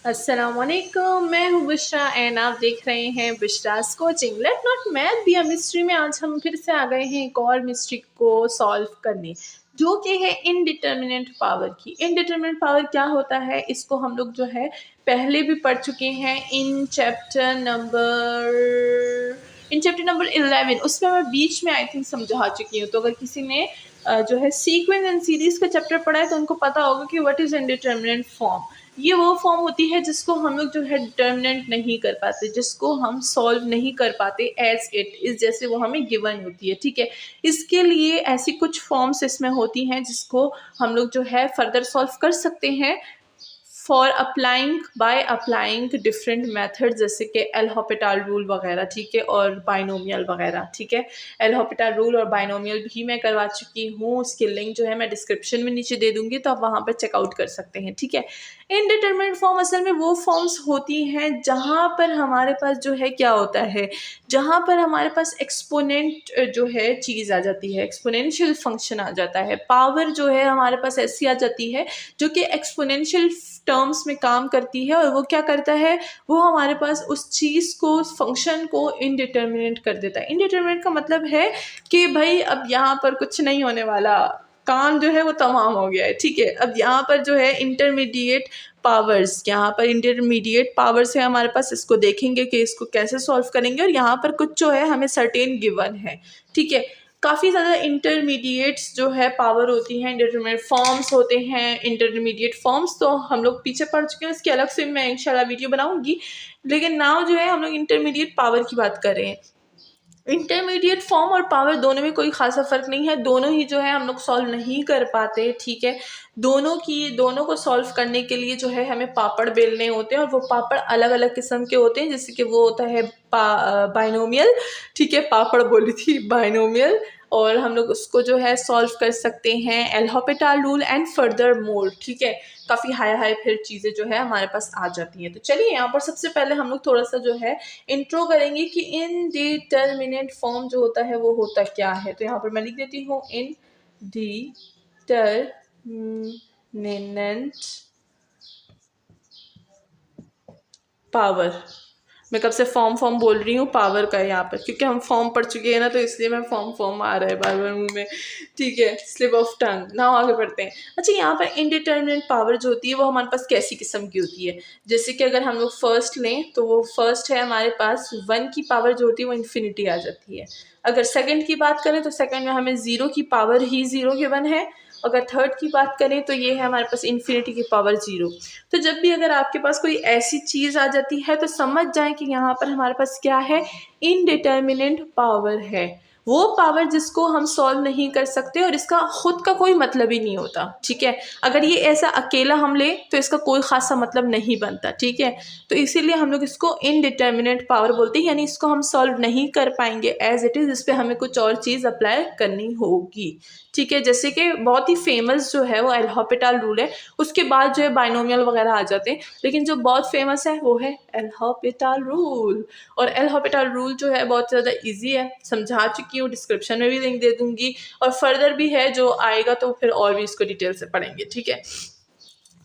अस्सलामुअलैकुम, मैं हूँ बुशरा एंड आप देख रहे हैं Bushra's coaching. Let not math be a mystery में आज हम फिर से आ गए हैं एक और मिस्ट्री को सॉल्व करने, जो कि है इनडिटर्मिनेट पावर की। इनडिटर्मिनेट पावर क्या होता है, इसको हम लोग जो है पहले भी पढ़ चुके हैं इन चैप्टर नंबर 11। उसमें मैं बीच में आई थिंक समझा चुकी हूँ। तो अगर किसी ने जो है सीक्वेंस एंड सीरीज का चैप्टर पढ़ा है तो उनको पता होगा कि व्हाट इज इनडिटर्मिनेट फॉर्म। ये वो फॉर्म होती है जिसको हम लोग जो है डिटर्मिनेंट नहीं कर पाते, जिसको हम सॉल्व नहीं कर पाते एज इट इज, जैसे वो हमें गिवन होती है। ठीक है, इसके लिए ऐसी कुछ फॉर्म्स इसमें होती हैं जिसको हम लोग जो है फर्दर सॉल्व कर सकते हैं for by applying different method, जैसे कि एल हॉपिटल रूल वगैरह। ठीक है, और बाइनोमियल वगैरह। ठीक है, एल हॉपिटल रूल और बाइनोमियल भी मैं करवा चुकी हूँ। उसकी लिंक जो है मैं डिस्क्रिप्शन में नीचे दे दूंगी, तो आप वहाँ पर चेकआउट कर सकते हैं। ठीक है, इनडिटरमिनेट फॉर्म असल में वो फॉर्म्स होती हैं जहाँ पर हमारे पास जो है क्या होता है, जहाँ पर हमारे पास एक्सपोनेंट जो है चीज़ आ जाती है, एक्सपोनेंशियल फंक्शन आ जाता है। पावर जो है हमारे पास ऐसी आ जाती है जो कि एक्सपोनेंशियल टर्म्स में काम करती है, और वो क्या करता है, वो हमारे पास उस चीज़ को, उस फंक्शन को इनडिटर्मिनेट कर देता है। इनडिटर्मिनेट का मतलब है कि भाई अब यहाँ पर कुछ नहीं होने वाला, काम जो है वो तमाम हो गया है। ठीक है, अब यहाँ पर जो है इंटरमीडिएट पावर्स, यहाँ पर इंटरमीडिएट पावर्स है हमारे पास, इसको देखेंगे कि इसको कैसे सॉल्व करेंगे, और यहाँ पर कुछ जो है हमें सर्टेन गिवन है। ठीक है, काफ़ी ज़्यादा इंटरमीडिएट्स जो है पावर होती हैं, इंटरमीडिएट फॉर्म्स होते हैं। इंटरमीडिएट फॉर्म्स तो हम लोग पीछे पढ़ चुके हैं, उसकी अलग से मैं इंशाल्लाह वीडियो बनाऊंगी, लेकिन नाउ जो है हम लोग इंटरमीडिएट पावर की बात कर रहे हैं। इंटरमीडिएट फॉर्म और पावर दोनों में कोई खासा फ़र्क नहीं है, दोनों ही जो है हम लोग सॉल्व नहीं कर पाते। ठीक है, दोनों को सॉल्व करने के लिए जो है हमें पापड़ बेलने होते हैं, और वो पापड़ अलग अलग किस्म के होते हैं। जैसे कि वो होता है बाइनोमियल। ठीक है, पापड़ बोली थी, बाइनोमियल। और हम लोग उसको जो है सॉल्व कर सकते हैं L Hôpital rule and further more. ठीक है, काफ़ी हाई फिर चीज़ें जो है हमारे पास आ जाती हैं। तो चलिए यहाँ पर सबसे पहले हम लोग थोड़ा सा जो है इंट्रो करेंगे कि इनडिटर्मिनेट फॉर्म जो होता है वो होता क्या है। तो यहाँ पर मैं लिख देती हूँ इनडिटर्मिनेट पावर। मैं कब से फॉर्म बोल रही हूँ, पावर का है यहाँ पर, क्योंकि हम फॉर्म पढ़ चुके हैं ना, तो इसलिए मैं फॉर्म आ रहा है बार बार मुंह में। ठीक है, स्लिप ऑफ टंग ना। आगे बढ़ते हैं। अच्छा, यहाँ पर इनडिटर्मिनेट पावर जो होती है वो हमारे पास कैसी किस्म की होती है। जैसे कि अगर हम लोग फर्स्ट लें तो वो फर्स्ट है हमारे पास 1 की पावर जो होती है वो इन्फिनिटी आ जाती है। अगर सेकंड की बात करें तो सेकंड में हमें 0 की पावर ही 0 गिवन है। अगर थर्ड की बात करें तो ये है हमारे पास इन्फिनिटी की पावर 0। तो जब भी अगर आपके पास कोई ऐसी चीज़ आ जाती है तो समझ जाएं कि यहाँ पर हमारे पास क्या है, इनडिटर्मिनेट पावर है। वो पावर जिसको हम सॉल्व नहीं कर सकते और इसका खुद का कोई मतलब ही नहीं होता। ठीक है, अगर ये ऐसा अकेला हम ले तो इसका कोई खासा मतलब नहीं बनता। ठीक है, तो इसीलिए हम लोग इसको इनडिटर्मिनेट पावर बोलते हैं, यानी इसको हम सॉल्व नहीं कर पाएंगे एज इट इज़, इस पर हमें कुछ और चीज़ अप्लाई करनी होगी। ठीक है, जैसे कि बहुत ही फेमस जो है वो एल हॉपिटल रूल है, उसके बाद जो है बाइनोमियल वगैरह आ जाते हैं, लेकिन जो बहुत फेमस है वो है एल हॉपिटल रूल। और एल हॉपिटल रूल जो है बहुत ज़्यादा इजी है, समझा चुकी हूँ, डिस्क्रिप्शन में भी लिंक दे दूंगी, और फर्दर भी है जो आएगा तो फिर और भी इसको डिटेल से पढ़ेंगे। ठीक है,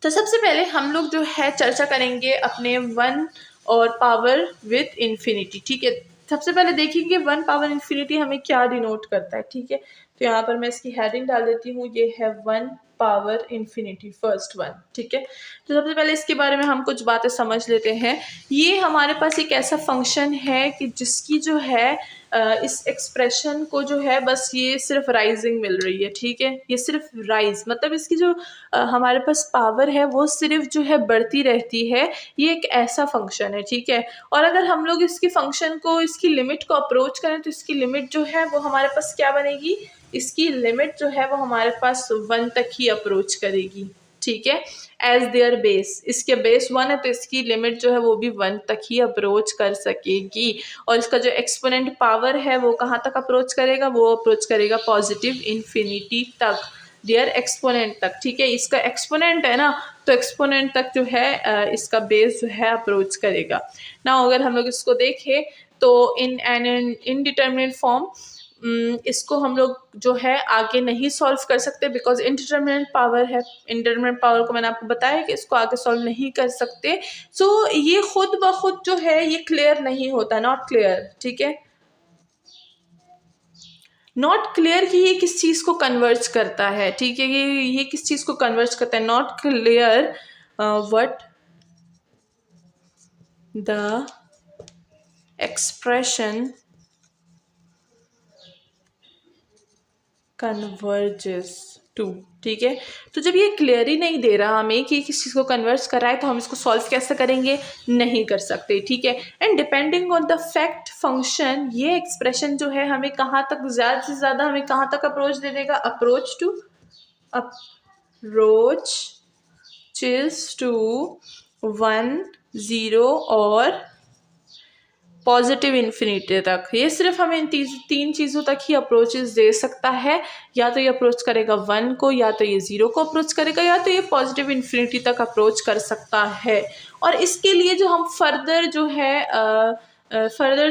तो सबसे पहले हम लोग जो है चर्चा करेंगे अपने 1 और पावर विथ इन्फिनिटी। ठीक है, सबसे पहले देखिए 1 पावर इन्फिनिटी हमें क्या डिनोट करता है। ठीक है, तो यहाँ पर मैं इसकी हेडिंग डाल देती हूँ, ये है 1 पावर इन्फिनिटी, फर्स्ट 1। ठीक है, तो सबसे पहले इसके बारे में हम कुछ बातें समझ लेते हैं। ये हमारे पास एक ऐसा फंक्शन है कि जिसकी जो है इस एक्सप्रेशन को जो है बस ये सिर्फ राइजिंग मिल रही है। ठीक है, ये सिर्फ राइज मतलब इसकी जो हमारे पास पावर है वो सिर्फ जो है बढ़ती रहती है। ये एक ऐसा फंक्शन है। ठीक है, और अगर हम लोग इसकी फंक्शन को, इसकी लिमिट को अप्रोच करें तो इसकी लिमिट जो है वो हमारे पास क्या बनेगी, इसकी लिमिट जो है वो हमारे पास 1 तक ही अप्रोच करेगी। ठीक है, एज देयर बेस, इसके बेस 1 है तो इसकी लिमिट जो है वो भी 1 तक ही अप्रोच कर सकेगी। और इसका जो एक्सपोनेंट पावर है वो कहाँ तक अप्रोच करेगा, वो अप्रोच करेगा पॉजिटिव इन्फिनिटी तक, देयर एक्सपोनेंट तक। ठीक है, इसका एक्सपोनेंट है ना, तो एक्सपोनेंट तक जो है इसका बेस जो है अप्रोच करेगा ना। अगर हम लोग इसको देखें तो इन एन इनडिटर्मिनेट फॉर्म इसको हम लोग जो है आगे नहीं सॉल्व कर सकते बिकॉज इंडिटरमिनेट पावर है। इंडिटरमिनेट पावर को मैंने आपको बताया कि इसको आगे सॉल्व नहीं कर सकते। सो ये खुद ब खुद जो है ये क्लियर नहीं होता, नॉट क्लियर, ठीक है, नॉट क्लियर कि ये किस चीज़ को कन्वर्ज करता है, ठीक है, ये किस चीज़ को कन्वर्ज करता है, not clear what the expression converges to, ठीक है। तो जब ये क्लियर ही नहीं दे रहा हमें कि किस चीज़ को कन्वर्ज कर रहा है तो हम इसको सॉल्व कैसे करेंगे, नहीं कर सकते, ठीक है। And depending on the fact function ये एक्सप्रेशन जो है हमें कहाँ तक ज़्यादा से ज़्यादा हमें कहाँ तक अप्रोच दे देगा, अप्रोच टू 1 0 और पॉजिटिव इन्फिनिटी तक। ये सिर्फ हमें इन तीन चीज़ों तक ही अप्रोचेस दे सकता है, या तो ये अप्रोच करेगा 1 को, या तो ये 0 को अप्रोच करेगा, या तो ये पॉजिटिव इन्फिनिटी तक अप्रोच कर सकता है। और इसके लिए जो हम फर्दर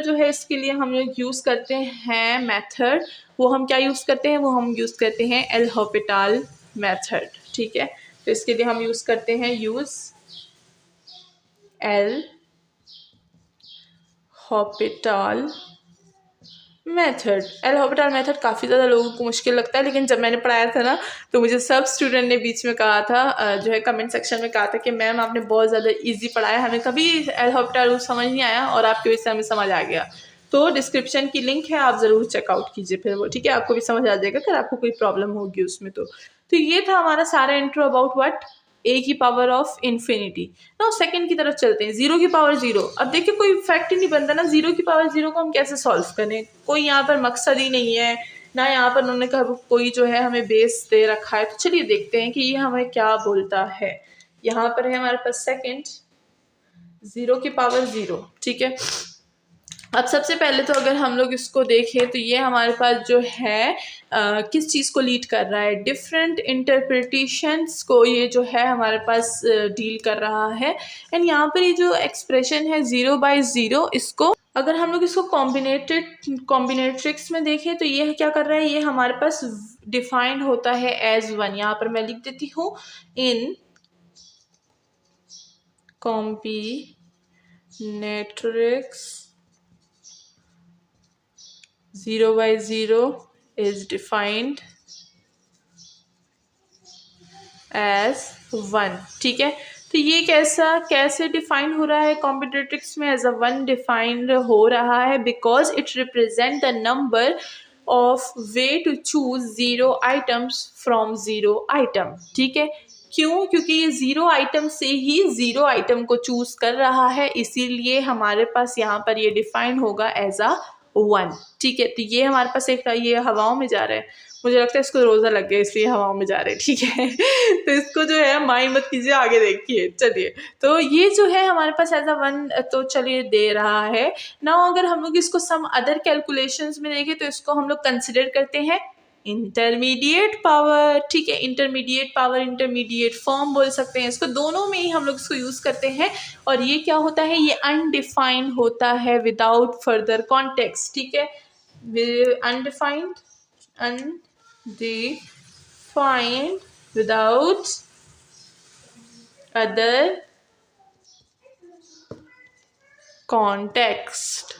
जो है इसके लिए हम लोग यूज़ करते हैं मेथड, वो हम क्या यूज़ करते हैं, वो हम यूज़ करते हैं एल हॉपिटल मेथड, ठीक है। तो इसके लिए हम यूज़ करते हैं L Hôpital method. L Hôpital method काफ़ी ज़्यादा लोगों को मुश्किल लगता है, लेकिन जब मैंने पढ़ाया था ना तो मुझे सब स्टूडेंट ने बीच में कहा था, जो है कमेंट सेक्शन में कहा था कि मैम आपने बहुत ज़्यादा इजी पढ़ाया, हमें कभी एल हॉपिटल समझ नहीं आया और आपकी वजह से हमें समझ आ गया। तो डिस्क्रिप्शन की लिंक है, आप ज़रूर चेकआउट कीजिए फिर वो, ठीक है, आपको भी समझ आ जाएगा अगर आपको कोई प्रॉब्लम होगी उसमें। तो ये था हमारा सारा इंट्रो अबाउट व्हाट ए की पावर ऑफ इन्फिनिटी। ना सेकंड की तरफ चलते हैं, 0 की पावर 0। अब देखिए कोई फैक्ट ही नहीं बनता ना, 0 की पावर 0 को हम कैसे सॉल्व करें, कोई यहाँ पर मकसद ही नहीं है ना, यहाँ पर उन्होंने कहा कोई जो है हमें बेस दे रखा है। तो चलिए देखते हैं कि ये हमें क्या बोलता है। यहाँ पर है हमारे पास सेकंड 0 की पावर 0, ठीक है। अब सबसे पहले तो अगर हम लोग इसको देखें तो ये हमारे पास जो है किस चीज़ को लीड कर रहा है, डिफरेंट इंटरप्रिटेशंस को ये जो है हमारे पास डील कर रहा है। एंड यहाँ पर ये जो एक्सप्रेशन है 0/0, इसको अगर हम लोग इसको कॉम्बिनेट्रिक्स में देखें तो ये क्या कर रहा है, ये हमारे पास डिफाइंड होता है एज 1। यहाँ पर मैं लिख देती हूँ इन कॉम्बिनेट्रिक्स 0/0 is defined as 1, ठीक है। तो ये कैसे डिफाइन हो रहा है कॉम्बिनेट्रिक्स में, एज अ 1 डिफाइंड हो रहा है because it represent the number of way to choose 0 items from 0 item, ठीक है। क्यों? क्योंकि ये 0 आइटम से ही 0 आइटम को चूज कर रहा है, इसीलिए हमारे पास यहाँ पर ये डिफाइन होगा एज अ 1, ठीक है। तो ये हमारे पास एक ये हवाओं में जा रहा है, मुझे लगता है इसको रोज़ा लग गया इसलिए हवाओं में जा रहे हैं, ठीक है। तो इसको जो है माइंड मत कीजिए, आगे देखिए, चलिए। तो ये जो है हमारे पास एज अ 1 तो चलिए दे रहा है ना। अगर हम लोग इसको सम अदर कैलकुलेशंस में देखें तो इसको हम लोग कंसिडर करते हैं इंटरमीडिएट पावर, ठीक है। इंटरमीडिएट पावर, इंटरमीडिएट फॉर्म बोल सकते हैं इसको, दोनों में ही हम लोग इसको यूज़ करते हैं। और ये क्या होता है, ये अनडिफाइंड होता है विदाउट फर्दर कॉन्टेक्स्ट, ठीक है। अनडिफाइंड without other context,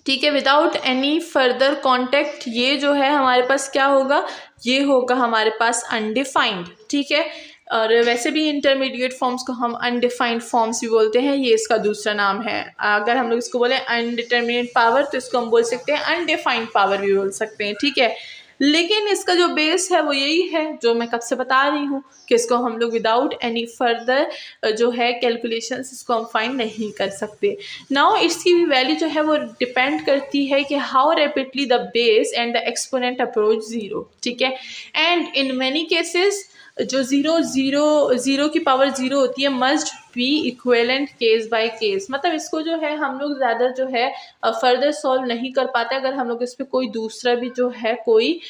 ठीक है, विदाउट एनी फर्दर कॉन्टेक्ट। ये जो है हमारे पास क्या होगा, ये होगा हमारे पास अनडिफाइंड, ठीक है। और वैसे भी इंटरमीडिएट फॉर्म्स को हम अनडिफाइंड फॉर्म्स भी बोलते हैं, ये इसका दूसरा नाम है। अगर हम लोग इसको बोले अनडिटरमिनेट पावर तो इसको हम बोल सकते हैं अनडिफाइंड पावर भी बोल सकते हैं, ठीक है। लेकिन इसका जो बेस है वो यही है जो मैं कब से बता रही हूँ कि इसको हम लोग विदाउट एनी फर्दर जो है कैलकुलेशंस इसको हम फाइंड नहीं कर सकते। नाउ इसकी भी वैल्यू जो है वो डिपेंड करती है कि how rapidly the base and the exponent approach 0, ठीक है। एंड इन मैनी केसेस जो 0 की पावर 0 होती है must be equivalent case by case, मतलब इसको जो है हम लोग ज़्यादा जो है फर्दर सॉल्व नहीं कर पाते अगर हम लोग इस पर कोई दूसरा भी जो है कोई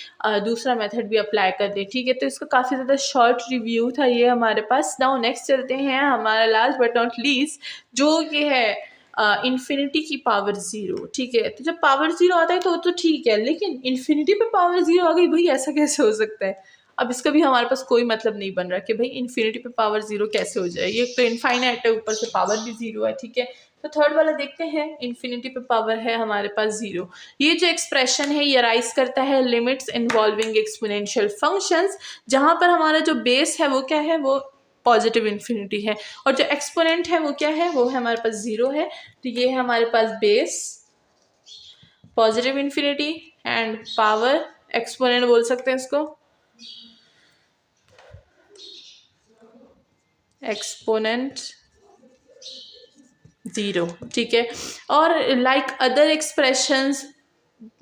दूसरा मेथड भी अप्लाई कर दे, ठीक है। तो इसका काफ़ी ज़्यादा शॉर्ट रिव्यू था ये हमारे पास। नाउ नेक्स्ट चलते हैं, हमारा लास्ट बट नॉट लीस्ट जो ये है इन्फिनिटी की पावर 0, ठीक है। तो जब पावर 0 आता है तो ठीक है, लेकिन इन्फिनिटी पे पावर 0 आ गई, भाई ऐसा कैसे हो सकता है। अब इसका भी हमारे पास कोई मतलब नहीं बन रहा कि भाई इन्फिनिटी पे पावर 0 कैसे हो जाए, ये तो इनफाइनाइट है, ऊपर से पावर भी 0 है, ठीक है। तो थर्ड वाला देखते हैं, इन्फिनिटी पे पावर है हमारे पास 0। ये जो एक्सप्रेशन है ये राइज करता है लिमिट्स इन्वॉल्विंग एक्सपोनेंशियल फंक्शंस, जहाँ पर हमारा जो बेस है वो क्या है, वो पॉजिटिव इन्फिनिटी है, और जो एक्सपोनेंट है वो क्या है, वो है हमारे पास 0 है। तो ये है हमारे पास base positive infinity and power exponent बोल सकते हैं इसको, एक्सपोनेंट 0, ठीक है। और लाइक अदर एक्सप्रेशंस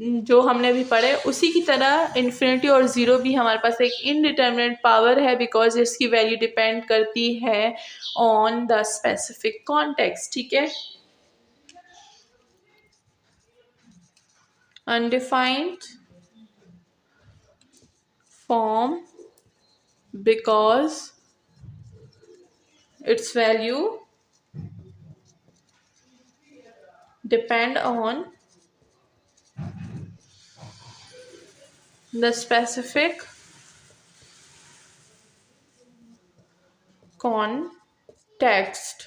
जो हमने अभी पढ़े उसी की तरह इन्फिनिटी और 0 भी हमारे पास एक इनडिटर्मिनेट पावर है, बिकॉज इसकी वैल्यू डिपेंड करती है ऑन द स्पेसिफिक कॉन्टेक्स्ट, ठीक है। Undefined form because its value depend on the specific context,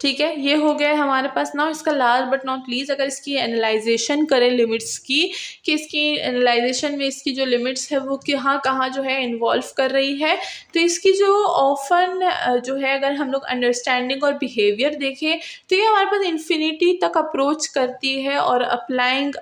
ठीक है। ये हो गया हमारे पास ना। इसका लास्ट बट नॉट लीस्ट अगर इसकी एनालाइजेशन करें लिमिट्स की, कि इसकी एनालाइजेशन में इसकी जो लिमिट्स है वो कहाँ कहाँ जो है इन्वॉल्व कर रही है, तो इसकी जो ऑफन जो है अगर हम लोग अंडरस्टैंडिंग और बिहेवियर देखें तो ये हमारे पास इन्फिनिटी तक अप्रोच करती है, और अप्लाइंग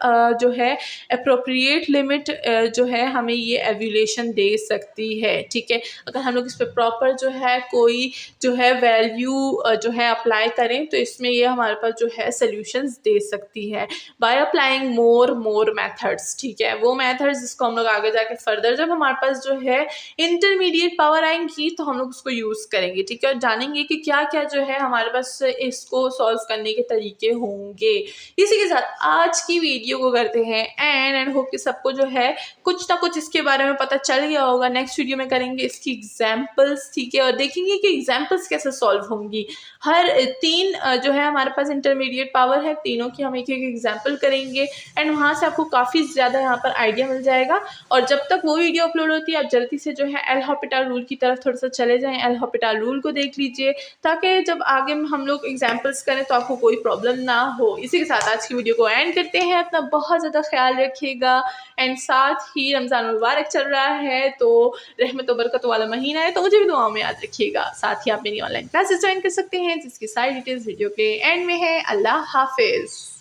जो है अप्रोप्रिएट लिमिट जो है हमें ये एवल्यूशन दे सकती है, ठीक है। अगर हम लोग इस पर प्रॉपर जो है कोई जो है वैल्यू जो है अप्लाई करें तो इसमें ये हमारे पास जो है सॉल्यूशंस दे सकती है बाय अप्लाइंग मोर मेथड्स, ठीक है। वो मेथड्स जिसको हम लोग आगे जाके फर्दर जब हमारे पास जो है इंटरमीडिएट पावर आएंगी तो हम लोग उसको यूज़ करेंगे, ठीक है, और जानेंगे कि क्या क्या जो है हमारे पास इसको सॉल्व करने के तरीके होंगे। इसी के साथ आज की वीडियो को करते हैं एंड होप कि सबको जो है कुछ ना कुछ इसके बारे में पता चल गया होगा। नेक्स्ट वीडियो में करेंगे इसकी एग्जाम्पल्स, ठीक है, और देखेंगे कि एग्जाम्पल्स कैसे सॉल्व होंगी। हर 3 जो है हमारे पास इंटरमीडिएट पावर है, तीनों की हम एक एक एग्जाम्पल करेंगे एंड वहाँ से आपको काफ़ी ज़्यादा यहाँ पर आइडिया मिल जाएगा। और जब तक वो वीडियो अपलोड होती है आप जल्दी से जो है एल हॉपिटल रूल की तरफ थोड़ा सा चले जाएं, एल हॉपिटल रूल को देख लीजिए ताकि जब आगे हम लोग एग्जाम्पल्स करें तो आपको कोई प्रॉब्लम ना हो। इसी के साथ आज की वीडियो को एंड करते हैं। अपना बहुत ज़्यादा ख्याल रखिएगा एंड साथ ही रमज़ान मुबारक चल रहा है तो रहमत व बरकत वाला महीना है, तो मुझे भी दुआओं में याद रखिएगा। साथ ही आप मेरी ऑनलाइन क्लासेस ज्वाइन कर सकते हैं जिसकी सारी डिटेल्स वीडियो के एंड में है। अल्लाह हाफिज़।